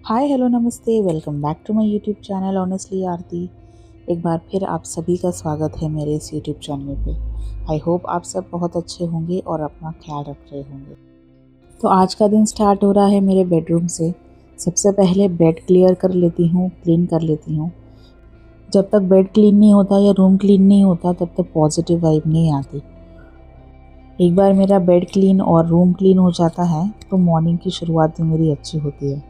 हाय hello नमस्ते, welcome back to my YouTube channel honestly Aarti. एक बार फिर आप सभी का स्वागत है मेरे इस यूट्यूब चैनल पे। आई होप आप सब बहुत अच्छे होंगे और अपना ख्याल रख रहे होंगे। तो आज का दिन स्टार्ट हो रहा है मेरे बेडरूम से। सबसे पहले बेड क्लियर कर लेती हूँ, क्लीन कर लेती हूँ। जब तक बेड क्लीन नहीं होता या रूम क्लीन नहीं होता तब तक पॉजिटिव वाइब नहीं आती। एक बार मेरा बेड क्लीन और रूम क्लीन हो जाता है तो मॉर्निंग की शुरुआत भी मेरी अच्छी होती है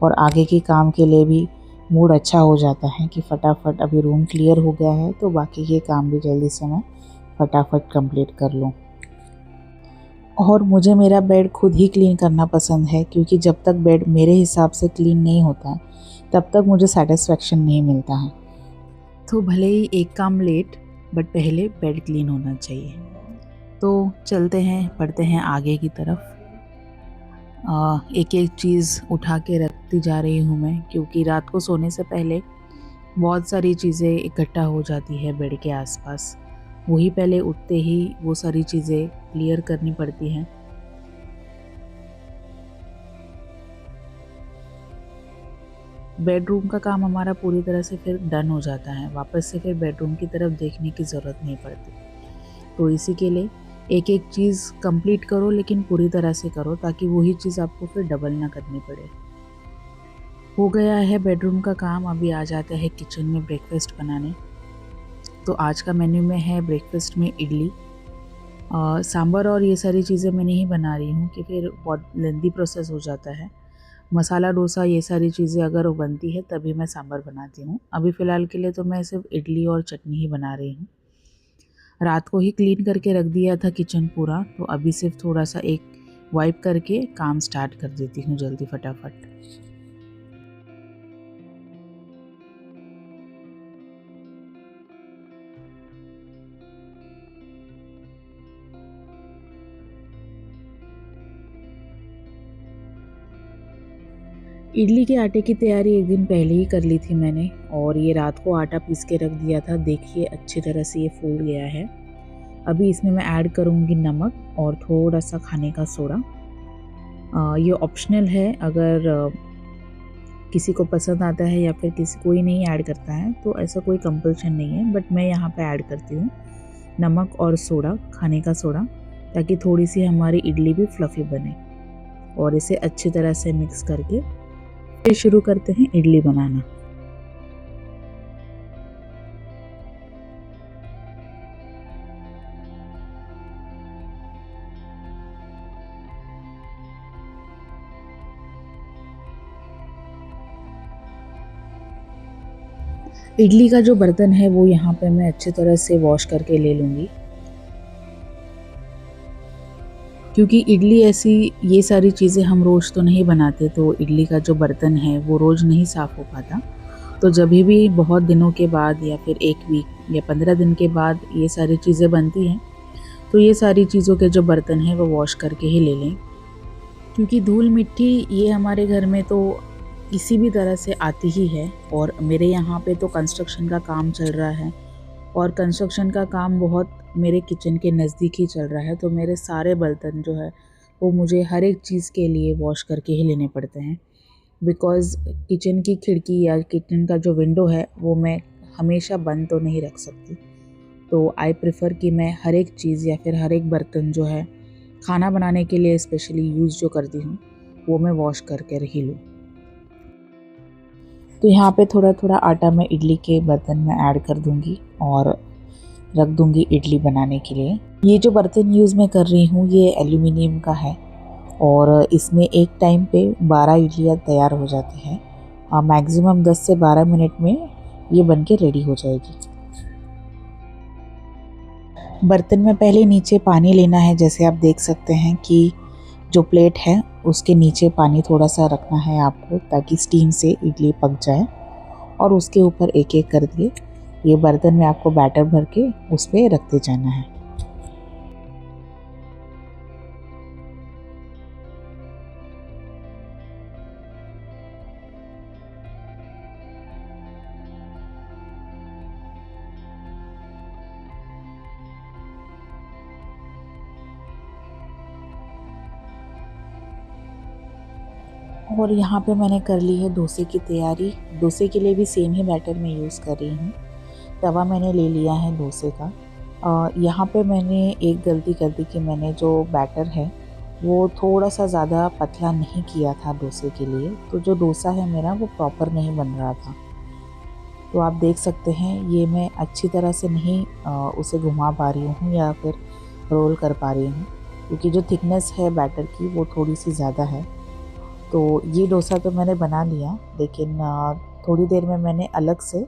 और आगे के काम के लिए भी मूड अच्छा हो जाता है कि फटाफट अभी रूम क्लियर हो गया है तो बाकी के काम भी जल्दी से मैं फटाफट कंप्लीट कर लूँ। और मुझे मेरा बेड खुद ही क्लीन करना पसंद है क्योंकि जब तक बेड मेरे हिसाब से क्लीन नहीं होता है तब तक मुझे सेटिस्फेक्शन नहीं मिलता है। तो भले ही एक काम लेट, बट पहले बेड क्लीन होना चाहिए। तो चलते हैं, बढ़ते हैं आगे की तरफ। एक एक चीज़ उठा के रखती जा रही हूँ मैं, क्योंकि रात को सोने से पहले बहुत सारी चीज़ें इकट्ठा हो जाती है बेड के आसपास। वही पहले उठते ही वो सारी चीज़ें क्लियर करनी पड़ती हैं। बेडरूम का काम हमारा पूरी तरह से फिर डन हो जाता है, वापस से फिर बेडरूम की तरफ देखने की ज़रूरत नहीं पड़ती। तो इसी के लिए एक एक चीज़ कंप्लीट करो, लेकिन पूरी तरह से करो ताकि वही चीज़ आपको फिर डबल ना करनी पड़े। हो गया है बेडरूम का काम, अभी आ जाते हैं किचन में ब्रेकफास्ट बनाने। तो आज का मेन्यू में है ब्रेकफास्ट में इडली, सांभर और ये सारी चीज़ें मैं नहीं बना रही हूँ कि फिर बहुत लेंदी प्रोसेस हो जाता है। मसाला डोसा ये सारी चीज़ें अगर वो बनती है तभी मैं सांभर बनाती हूँ। अभी फ़िलहाल के लिए तो मैं सिर्फ इडली और चटनी ही बना रही हूँ। रात को ही क्लीन करके रख दिया था किचन पूरा, तो अभी सिर्फ थोड़ा सा एक वाइप करके काम स्टार्ट कर देती हूँ जल्दी फटाफट। इडली के आटे की तैयारी एक दिन पहले ही कर ली थी मैंने, और ये रात को आटा पीस के रख दिया था। देखिए अच्छी तरह से ये फूल गया है। अभी इसमें मैं ऐड करूँगी नमक और थोड़ा सा खाने का सोडा। ये ऑप्शनल है, अगर किसी को पसंद आता है या फिर किसी कोई नहीं ऐड करता है तो ऐसा कोई कंपल्शन नहीं है, बट मैं यहाँ पे ऐड करती हूँ नमक और सोडा, खाने का सोडा, ताकि थोड़ी सी हमारी इडली भी फ्लफ़ी बने। और इसे अच्छी तरह से मिक्स करके फिर शुरू करते हैं इडली बनाना। इडली का जो बर्तन है वो यहाँ पे मैं अच्छी तरह से वॉश करके ले लूँगी, क्योंकि इडली ऐसी ये सारी चीज़ें हम रोज़ तो नहीं बनाते, तो इडली का जो बर्तन है वो रोज़ नहीं साफ़ हो पाता। तो जभी भी बहुत दिनों के बाद या फिर 1 वीक या 15 दिन के बाद ये सारी चीज़ें बनती हैं, तो ये सारी चीज़ों के जो बर्तन हैं वो वॉश करके ही ले लें, क्योंकि धूल मिट्टी ये हमारे घर में तो किसी भी तरह से आती ही है। और मेरे यहाँ पे तो कंस्ट्रक्शन का काम चल रहा है, और कंस्ट्रक्शन का काम बहुत मेरे किचन के नज़दीक ही चल रहा है, तो मेरे सारे बर्तन जो है वो मुझे हर एक चीज़ के लिए वॉश करके ही लेने पड़ते हैं। बिकॉज़ किचन की खिड़की या किचन का जो विंडो है वो मैं हमेशा बंद तो नहीं रख सकती। तो आई प्रेफर कि मैं हर एक चीज़ या फिर हर एक बर्तन जो है खाना बनाने के लिए स्पेशली यूज़ जो करती हूँ वो मैं वॉश करके ही लूँ। तो यहाँ पे थोड़ा थोड़ा आटा मैं इडली के बर्तन में ऐड कर दूँगी और रख दूँगी इडली बनाने के लिए। ये जो बर्तन यूज़ मैं कर रही हूँ ये एल्युमिनियम का है, और इसमें एक टाइम पे 12 इडलियाँ तैयार हो जाती हैं। मैक्सिमम 10 से 12 मिनट में ये बन के रेडी हो जाएगी। बर्तन में पहले नीचे पानी लेना है, जैसे आप देख सकते हैं कि जो प्लेट है उसके नीचे पानी थोड़ा सा रखना है आपको, ताकि स्टीम से इडली पक जाए। और उसके ऊपर एक एक कर दिए ये बर्तन में आपको बैटर भर के उस पर रखते जाना है। और यहाँ पे मैंने कर ली है डोसे की तैयारी। डोसे के लिए भी सेम ही बैटर मैं यूज़ कर रही हूँ। तवा मैंने ले लिया है डोसे का। यहाँ पे मैंने एक गलती कर दी कि मैंने जो बैटर है वो थोड़ा सा ज़्यादा पतला नहीं किया था डोसे के लिए, तो जो डोसा है मेरा वो प्रॉपर नहीं बन रहा था। तो आप देख सकते हैं ये मैं अच्छी तरह से नहीं उसे घुमा पा रही हूँ या फिर रोल कर पा रही हूँ, क्योंकि जो थिकनेस है बैटर की वो थोड़ी सी ज़्यादा है। तो ये डोसा तो मैंने बना लिया, लेकिन थोड़ी देर में मैंने अलग से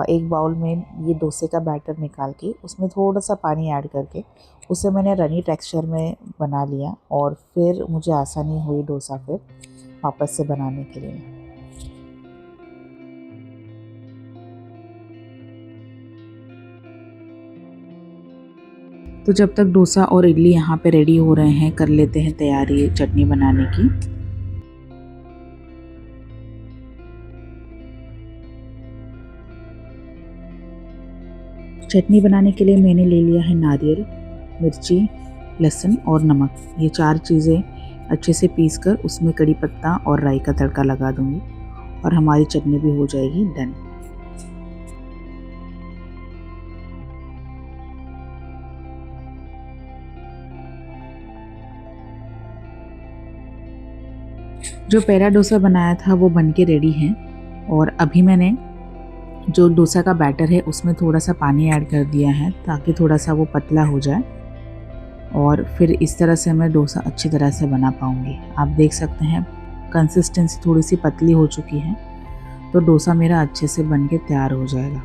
एक बाउल में ये डोसे का बैटर निकाल के उसमें थोड़ा सा पानी ऐड करके उसे मैंने रनी टेक्सचर में बना लिया, और फिर मुझे आसानी हुई डोसा फिर वापस से बनाने के लिए। तो जब तक डोसा और इडली यहाँ पे रेडी हो रहे हैं, कर लेते हैं तैयारी चटनी बनाने की। चटनी बनाने के लिए मैंने ले लिया है नारियल, मिर्ची, लहसुन और नमक। ये 4 चीज़ें अच्छे से पीसकर उसमें कड़ी पत्ता और राई का तड़का लगा दूंगी और हमारी चटनी भी हो जाएगी डन। जो पैरा डोसा बनाया था वो बन के रेडी है, और अभी मैंने जो डोसा का बैटर है उसमें थोड़ा सा पानी ऐड कर दिया है ताकि थोड़ा सा वो पतला हो जाए, और फिर इस तरह से मैं डोसा अच्छी तरह से बना पाऊँगी। आप देख सकते हैं कंसिस्टेंसी थोड़ी सी पतली हो चुकी है, तो डोसा मेरा अच्छे से बन के तैयार हो जाएगा।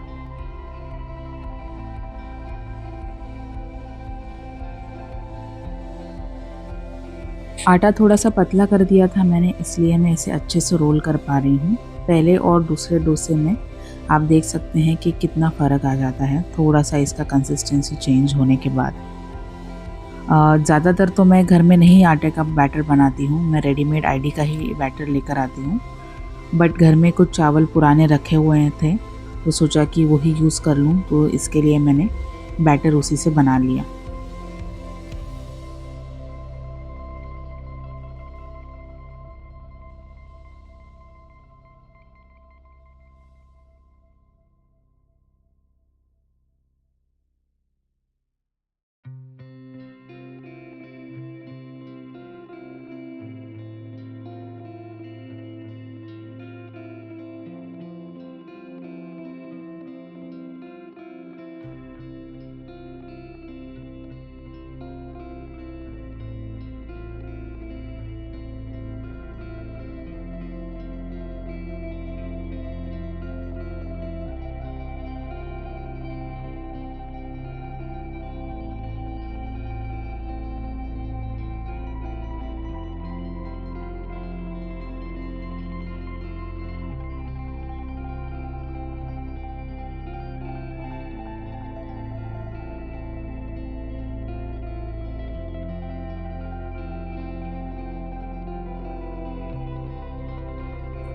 आटा थोड़ा सा पतला कर दिया था मैंने, इसलिए मैं इसे अच्छे से रोल कर पा रही हूँ। पहले और दूसरे डोसे में आप देख सकते हैं कि कितना फ़र्क आ जाता है थोड़ा सा इसका कंसिस्टेंसी चेंज होने के बाद। ज़्यादातर तो मैं घर में नहीं आटे का बैटर बनाती हूँ, मैं रेडीमेड आईडी का ही बैटर लेकर आती हूँ। बट घर में कुछ चावल पुराने रखे हुए थे, तो सोचा कि वही यूज़ कर लूँ, तो इसके लिए मैंने बैटर उसी से बना लिया।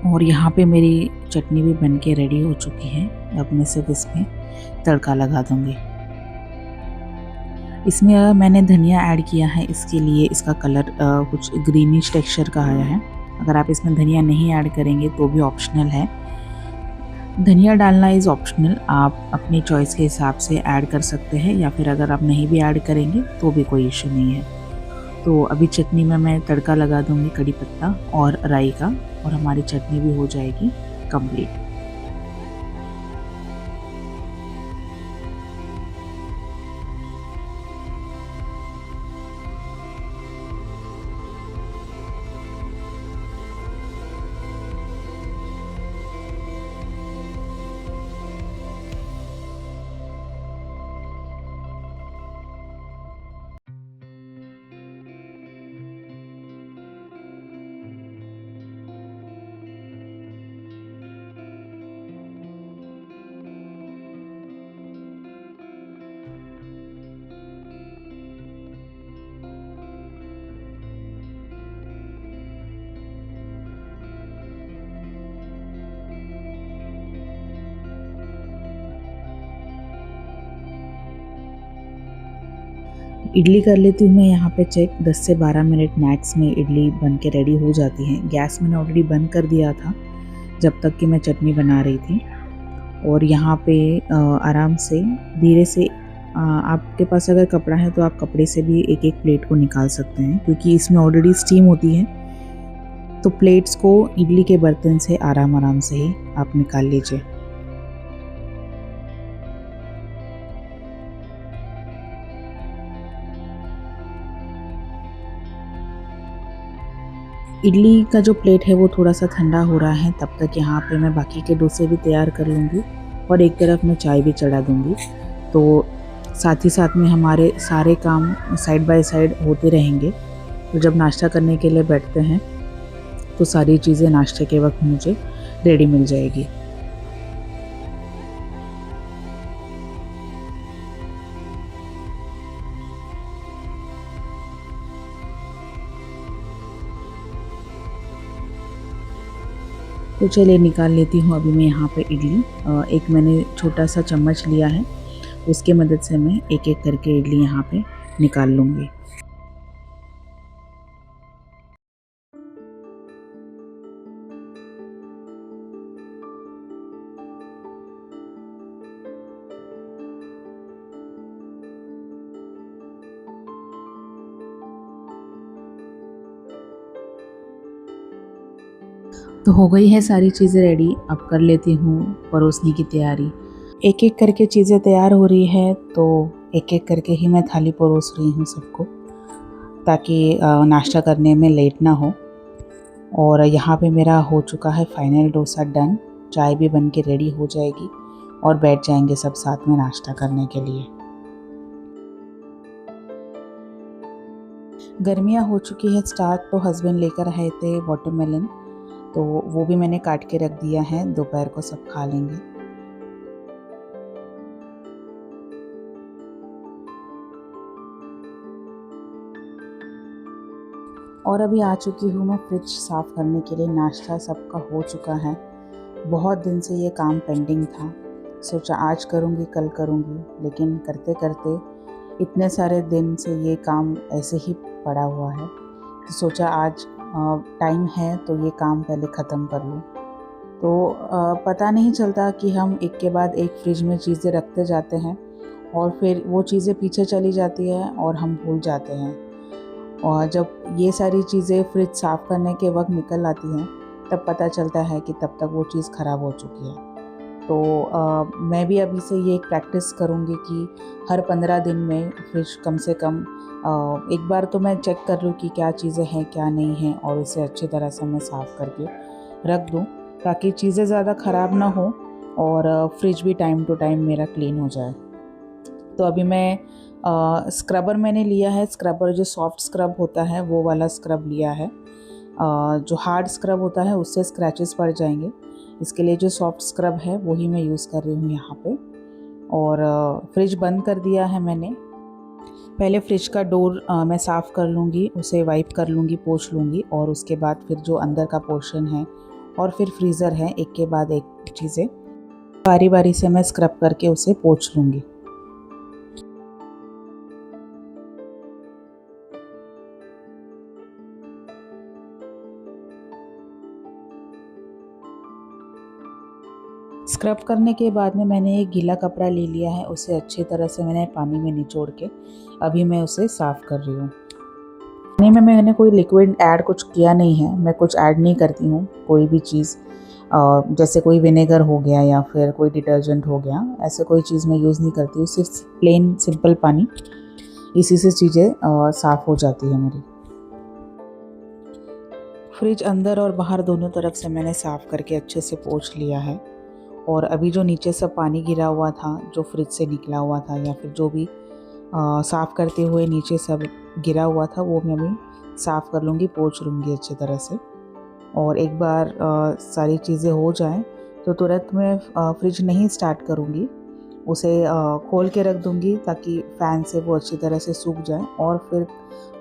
और यहाँ पे मेरी चटनी भी बन के रेडी हो चुकी है। अब मैं सिर्फ इसमें तड़का लगा दूँगी। इसमें मैंने धनिया ऐड किया है, इसके लिए इसका कलर कुछ ग्रीनिश टेक्सचर का आया है। अगर आप इसमें धनिया नहीं ऐड करेंगे तो भी ऑप्शनल है। धनिया डालना इज़ ऑप्शनल, आप अपनी चॉइस के हिसाब से ऐड कर सकते हैं, या फिर अगर आप नहीं भी ऐड करेंगे तो भी कोई इशू नहीं है। तो अभी चटनी में मैं तड़का लगा दूँगी कड़ी पत्ता और राई का, और हमारी चटनी भी हो जाएगी कंप्लीट। इडली कर लेती हूँ मैं यहाँ पे चेक। 10 से 12 मिनट मैक्स में इडली बन के रेडी हो जाती है। गैस मैंने ऑलरेडी बंद कर दिया था जब तक कि मैं चटनी बना रही थी। और यहाँ पे आराम से धीरे से आपके पास अगर कपड़ा है तो आप कपड़े से भी एक एक प्लेट को निकाल सकते हैं, क्योंकि इसमें ऑलरेडी स्टीम होती है। तो प्लेट्स को इडली के बर्तन से आराम आराम से ही आप निकाल लीजिए। इडली का जो प्लेट है वो थोड़ा सा ठंडा हो रहा है, तब तक यहाँ पे मैं बाकी के डोसे भी तैयार कर लूँगी और एक तरफ मैं चाय भी चढ़ा दूँगी। तो साथ ही साथ में हमारे सारे काम साइड बाय साइड होते रहेंगे। तो जब नाश्ता करने के लिए बैठते हैं तो सारी चीज़ें नाश्ते के वक्त मुझे रेडी मिल जाएगी। तो चलिए निकाल लेती हूँ अभी मैं यहाँ पे इडली। एक मैंने छोटा सा चम्मच लिया है, उसके मदद से मैं एक एक करके इडली यहाँ पे निकाल लूँगी। तो हो गई है सारी चीज़ें रेडी। अब कर लेती हूँ परोसने की तैयारी। एक एक करके चीज़ें तैयार हो रही है, तो एक एक करके ही मैं थाली परोस रही हूँ सबको, ताकि नाश्ता करने में लेट ना हो। और यहाँ पे मेरा हो चुका है फाइनल डोसा डन। चाय भी बन के रेडी हो जाएगी और बैठ जाएंगे सब साथ में नाश्ता करने के लिए। गर्मियाँ हो चुकी है स्टार्ट, तो हस्बैंड लेकर आए थे वाटरमेलन, तो वो भी मैंने काट के रख दिया है, दोपहर को सब खा लेंगे। और अभी आ चुकी हूँ मैं फ्रिज साफ़ करने के लिए। नाश्ता सबका हो चुका है। बहुत दिन से ये काम पेंडिंग था, सोचा आज करूँगी कल करूँगी, लेकिन करते करते इतने सारे दिन से ये काम ऐसे ही पड़ा हुआ है, तो सोचा आज टाइम है तो ये काम पहले ख़त्म कर लूँ। तो पता नहीं चलता कि हम एक के बाद एक फ्रिज में चीज़ें रखते जाते हैं और फिर वो चीज़ें पीछे चली जाती है और हम भूल जाते हैं। और जब ये सारी चीज़ें फ्रिज साफ़ करने के वक्त निकल आती हैं, तब पता चलता है कि तब तक वो चीज़ ख़राब हो चुकी है। तो मैं भी अभी से ये एक प्रैक्टिस करूँगी कि हर 15 दिन में फ्रिज कम से कम एक बार तो मैं चेक कर लूँ कि क्या चीज़ें हैं क्या नहीं हैं, और उसे अच्छी तरह से मैं साफ़ करके रख दूँ, ताकि चीज़ें ज़्यादा ख़राब ना हो और फ्रिज भी टाइम टू टाइम मेरा क्लीन हो जाए। तो अभी मैं स्क्रबर मैंने लिया है। स्क्रबर जो सॉफ्ट स्क्रब होता है वो वाला स्क्रब लिया है। जो हार्ड स्क्रब होता है उससे स्क्रैचेस पड़ जाएंगे, इसके लिए जो सॉफ्ट स्क्रब है वही मैं यूज़ कर रही हूँ यहाँ पे। और फ्रिज बंद कर दिया है मैंने। पहले फ्रिज का डोर मैं साफ़ कर लूँगी, उसे वाइप कर लूँगी, पोंछ लूँगी, और उसके बाद फिर जो अंदर का पोर्शन है और फिर फ्रीज़र है, एक के बाद एक चीज़ें बारी बारी से मैं स्क्रब करके उसे पोंछ लूँगी। स्क्रब करने के बाद में मैंने एक गीला कपड़ा ले लिया है, उसे अच्छी तरह से मैंने पानी में निचोड़ के अभी मैं उसे साफ़ कर रही हूँ। पानी में मैंने कोई लिक्विड ऐड कुछ किया नहीं है, मैं कुछ ऐड नहीं करती हूँ कोई भी चीज़। जैसे कोई विनेगर हो गया या फिर कोई डिटर्जेंट हो गया, ऐसे कोई चीज़ मैं यूज़ नहीं करती हूँ। सिर्फ प्लेन सिंपल पानी, इसी से चीज़ें साफ़ हो जाती है मेरी। फ्रिज अंदर और बाहर दोनों तरफ से मैंने साफ़ करके अच्छे से पोंछ लिया है। और अभी जो नीचे से पानी गिरा हुआ था, जो फ्रिज से निकला हुआ था, या फिर जो भी साफ़ करते हुए नीचे सब गिरा हुआ था, वो मैं अभी साफ़ कर लूँगी, पोंछ लूँगी अच्छी तरह से। और एक बार सारी चीज़ें हो जाएं तो तुरंत मैं फ्रिज नहीं स्टार्ट करूँगी, उसे खोल के रख दूँगी ताकि फ़ैन से वो अच्छी तरह से सूख जाए, और फिर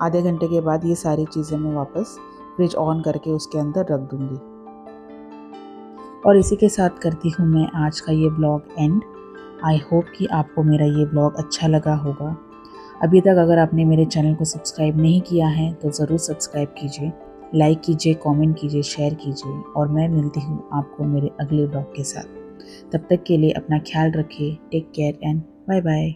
आधे घंटे के बाद ये सारी चीज़ें मैं वापस फ्रिज ऑन करके उसके अंदर रख दूँगी। और इसी के साथ करती हूँ मैं आज का ये ब्लॉग एंड। आई होप कि आपको मेरा ये ब्लॉग अच्छा लगा होगा। अभी तक अगर आपने मेरे चैनल को सब्सक्राइब नहीं किया है तो ज़रूर सब्सक्राइब कीजिए, लाइक कीजिए, कमेंट कीजिए, शेयर कीजिए और मैं मिलती हूँ आपको मेरे अगले ब्लॉग के साथ। तब तक के लिए अपना ख्याल रखिए। Take care and bye bye.